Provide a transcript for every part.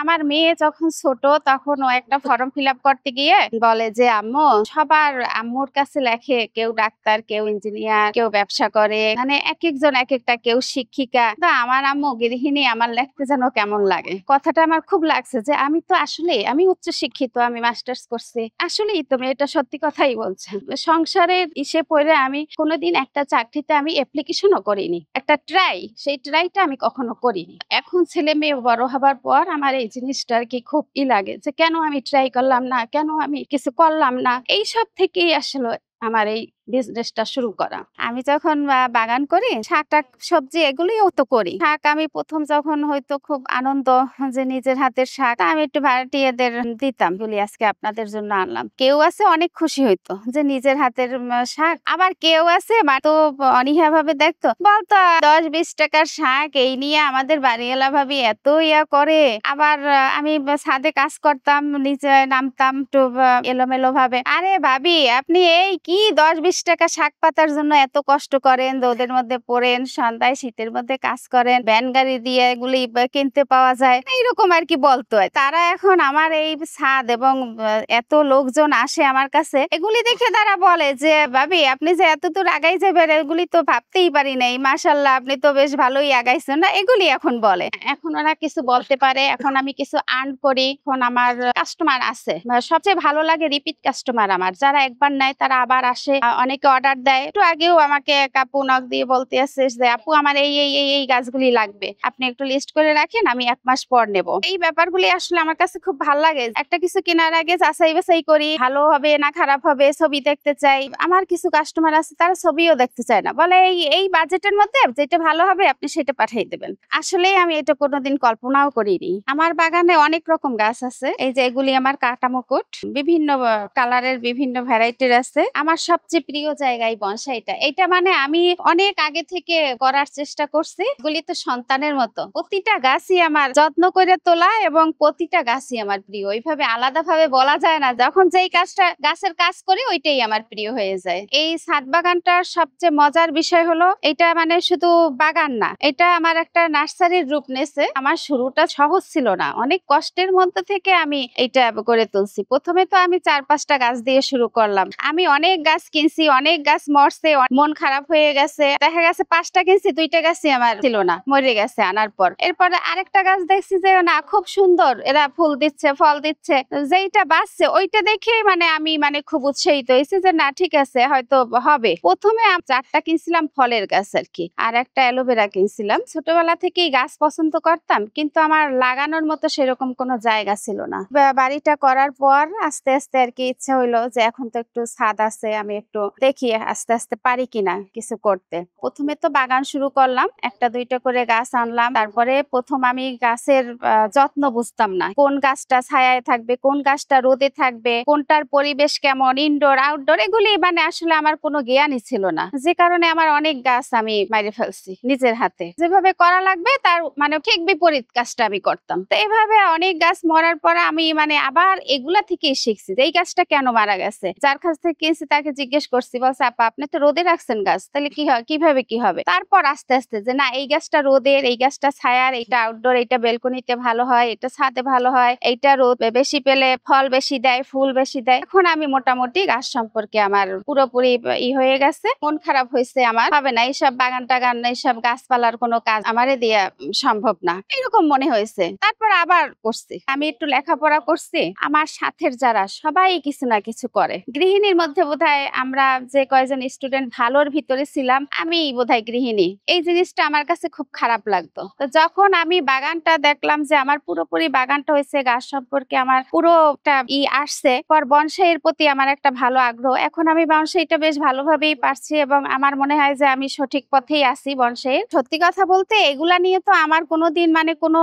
আমার মেয়ে যখন ছোট তখন ও একটা ফর্ম ফিল আপ করতে গিয়ে বলে যে আম্মু সবার আম্মুর কাছে লেখে কেউ ডাক্তার, কেউ ইঞ্জিনিয়ার, কেউ ব্যবসা করে, মানে এক একজন এক একটা, কেউ শিক্ষিকা। তো আমার আম্মু গৃহিণী, আমার লিখতে যেন কেমন লাগে। কথাটা আমার খুব লাগছে যে আমি তো আসলে আমি উচ্চ শিক্ষিত, আমি মাস্টার্স করছি। আসলেই তুমি এটা সত্যি কথাই বলছেন। সংসারের ইসে পড়ে আমি কোনোদিন একটা চাকরিতে আমি অ্যাপ্লিকেশনও করিনি, একটা সেই ট্রাইটা আমি কখনো করিনি। এখন ছেলে মেয়ে বড় হবার পর আমার এই জিনিসটা আর কি খুব লাগে যে কেন আমি ট্রাই করলাম না, কেন আমি কিছু করলাম না। এইসব থেকেই আসলে আমার এই বিজনেসটা শুরু করা। আমি যখন বাগান করি, শাক টাক সবজি এগুলিও তো করি। শাক আমি প্রথম যখন হয়তো খুব আনন্দ যে নিজের হাতের শাক, আমি একটু ভাড়াটিয়াদের দিতাম, বলি আজকে আপনাদের জন্য আনলাম। কেউ আছে অনেক খুশি হইতো যে নিজের হাতের শাক। আবার কেউ আছে তো অনীহা ভাবে দেখতো, বলতো 10-20 টাকার শাক এই নিয়ে আমাদের বাড়িওয়ালা ভাবি এত ইয়া করে। আবার আমি ছাদে কাজ করতাম, নিচে নামতাম একটু এলোমেলো ভাবে, আরে ভাবি আপনি এই কি 10-20 টাকা শাক পাতার জন্য এত কষ্ট করেন, রোদের মধ্যে পড়েন, সন্ধ্যায় শীতের মধ্যে কাজ করেন, ভ্যান গাড়ি দিয়ে এগুলি কিনতে পাওয়া যায়, এইরকম আর কি বলতো। তারা এখন আমার এই ছাদ এবং এত লোকজন আসে আমার কাছে, এগুলি দেখে তারা বলে যে ভাবি আপনি যে এত দূর আগাই যাবেন এগুলি তো ভাবতেই পারি নাই, মাশাআল্লাহ আপনি তো বেশ ভালোই আগাইছেন না, এগুলি এখন বলে। এখন ওরা কিছু বলতে পারে, এখন আমি কিছু আর্ন করি, এখন আমার কাস্টমার আছে। সবচেয়ে ভালো লাগে রিপিট কাস্টমার আমার, যারা একবার নেয় তারা আবার আসে, অনেকে অর্ডার দেয়। একটু আগেও আমাকে এক আপু নক দিয়ে বলতে আছে যে আপু আমার এই এই এই এই গাছগুলি লাগবে, আপনি একটু লিস্ট করে রাখেন, আমি 1 মাস পর নেব। এই ব্যাপারগুলি আসলে আমার কাছে খুব ভালো লাগে। একটা কিছু কেনার আগে যাচাই বাছাই করি, ভালো হবে না খারাপ হবে, ছবি দেখতে চাই। আমার কিছু কাস্টমার আছে তারা ছবিও দেখতে চায় না, বলে এই এই বাজেটের মধ্যে যেটা ভালো হবে আপনি সেটা পাঠিয়ে দেবেন। আসলে আমি এটা কোনোদিন কল্পনাও করিনি। আমার বাগানে অনেক রকম গাছ আছে, এই যে এগুলি আমার কাটামুকুট, বিভিন্ন কালারের বিভিন্ন ভ্যারাইটির আছে। আমার সবচেয়ে প্রিয় জায়গায় বনসাইটা, এটা মানে আমি অনেক আগে থেকে করার চেষ্টা করছি। এগুলি তো সন্তানের মতো, প্রতিটা গাছই আমার যত্ন করে তোলা এবং প্রতিটা গাছই আমার প্রিয়। ওইভাবে আলাদা ভাবে বলা যায় না, যখন যেই কাজটা গাছের কাজ করি ওইটাই আমার প্রিয় হয়ে যায়। এই ছাদ বাগানটার সবচেয়ে মজার বিষয় হলো এটা মানে শুধু বাগান না, এটা আমার একটা নার্সারির রূপ নেছে। আমার শুরুটা সহজ ছিল না, অনেক কষ্টের মধ্যে থেকে আমি এটা করে তুলছি। প্রথমে তো আমি 4-5টা গাছ দিয়ে শুরু করলাম। আমি অনেক গাছ কিনছি, অনেক গাছ মরছে, মন খারাপ হয়ে গেছে। দেখা গেছে 5টা কিনছি, 2টা গাছই আমার ছিল না, মরে গেছে আনার পর। এরপরে আরেকটা গাছ দেখছি যে না খুব সুন্দর, এরা ফুল দিচ্ছে, ফল দিচ্ছে, যেইটা বাঁচছে ওইটা দেখে মানে আমি মানে খুব উৎসাহিত হয়েছি যে না ঠিক আছে হয়তো হবে। প্রথমে 4টা কিনছিলাম ফলের গাছ আর কি, আর একটা অ্যালোভেরা কিনছিলাম। ছোটবেলা থেকেই গাছ পছন্দ করতাম, কিন্তু আমার লাগানোর মতো সেরকম কোনো জায়গা ছিল না। বাড়িটা করার পর আস্তে আস্তে আর কি ইচ্ছা হইলো যে এখন তো একটু ছাদ আছে, আমি একটু দেখি আস্তে আস্তে পারি কিনা কিছু করতে। প্রথমে তো বাগান শুরু করলাম, 1-2টা করে গাছ আনলাম। তারপরে প্রথম আমি গাছের যত্ন বুঝতাম না, কোন গাছটা ছায়ায় থাকবে, কোন গাছটা রোদে থাকবে, কোনটার পরিবেশ কেমন, ইনডোর আউটডোর, এগুলি মানে আসলে আমার কোনো জ্ঞানই ছিল না। যে কারণে আমার অনেক গাছ আমি মাইরে ফেলছি নিজের হাতে। যেভাবে করা লাগবে তার মানে ঠিক বিপরীত কাজটা আমি করতাম। তো এভাবে অনেক গাছ মরার পর আমি মানে আবার এগুলা থেকেই শিখছি যে এই গাছটা কেন মারা গেছে। যার কাছ থেকে কিনছি তাকে জিজ্ঞেস করছি, বলছে আপা আপনি তো রোদে রাখছেন গাছ, তাহলে কি হয়, কিভাবে কি হবে। তারপর আস্তে আস্তে যে না এই গাছটা রোদের, এই গাছটা ছায়ার, এইটা আউটডোর, এইটা বেলকনিতে ভালো হয়, এটা ছাদে ভালো হয়, এইটা রোদ বেশি পেলে ফল বেশি দেয়, ফুল বেশি দেয়। এখন আমি মোটামুটি গাছ সম্পর্কে আমার পুরোপুরি হয়ে গেছে। মন খারাপ হয়েছে আমার, হবে না এইসব বাগান টাগান, এইসব গাছপালার কোনো কাজ আমারে দিয়া সম্ভব না, এরকম মনে হয়েছে। তারপর আবার করছি, আমি একটু লেখাপড়া করছি। আমার সাথের যারা সবাই কিছু না কিছু করে। গৃহিণীর মধ্যে বোধহয় আমরা যে কয়জন স্টুডেন্ট ভালোর ভিতরে ছিলাম, আমি বোধহয় গৃহিণী। এই জিনিসটা আমার কাছে খুব খারাপ লাগতো। তো যখন আমি বাগানটা দেখলাম যে আমার পুরোপুরি বাগানটা হয়েছে, গাছ সম্পর্কে আমার পুরোটা আসছে, পর বনসাইয়ের প্রতি আমার একটা ভালো আগ্রহ। এখন আমি বনসাইটা বেশ ভালোভাবেই পারছি এবং আমার মনে হয় যে আমি সঠিক পথেই আছি বনসাইয়ের। সত্যি কথা বলতে এগুলা নিয়ে তো আমার কোনোদিন মানে কোনো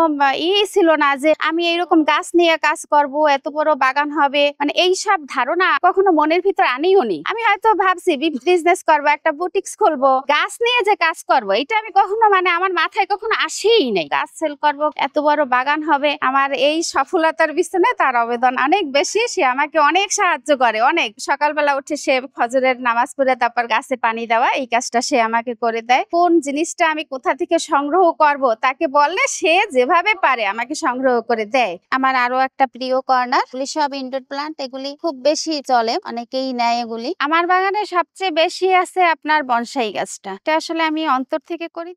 ছিল না যে আমি এইরকম গাছ নিয়ে কাজ করব, এত বড় বাগান হবে, মানে এইসব ধারণা কখনো মনের ভিতর আনিও নি। আমি হয়তো ভাবছি বিজনেস করবো, একটা বুটিক্স খুলবো, গাছ নিয়ে যে কাজ করব, এটা আমি কখনো আমার মাথায় কখনো আসেই নাই। গাছ সেল করবো, এত বড় বাগান হবে। আমার এই সফলতার পিছনে তার অবদান অনেক বেশি। সে আমাকে অনেক সাহায্য করে, অনেক। সকালবেলা উঠে সে ফজরের নামাজ পড়ে তারপর গাছে পানি দেওয়া, এই কাজটা সে আমাকে করে দেয়। কোন জিনিসটা আমি কোথা থেকে সংগ্রহ করব তাকে বললে সে যেভাবে পারে আমাকে সংগ্রহ করে দেয়। আমার আরো একটা প্রিয় কর্নার, এগুলি সব ইনডোর প্লান্ট, এগুলি খুব বেশি চলে, অনেকেই নেয় এগুলি। আমার বাগানে সবচেয়ে বেশি আছে আপনার বনসাই গাছটা, এটা আসলে আমি অন্তর থেকে করি।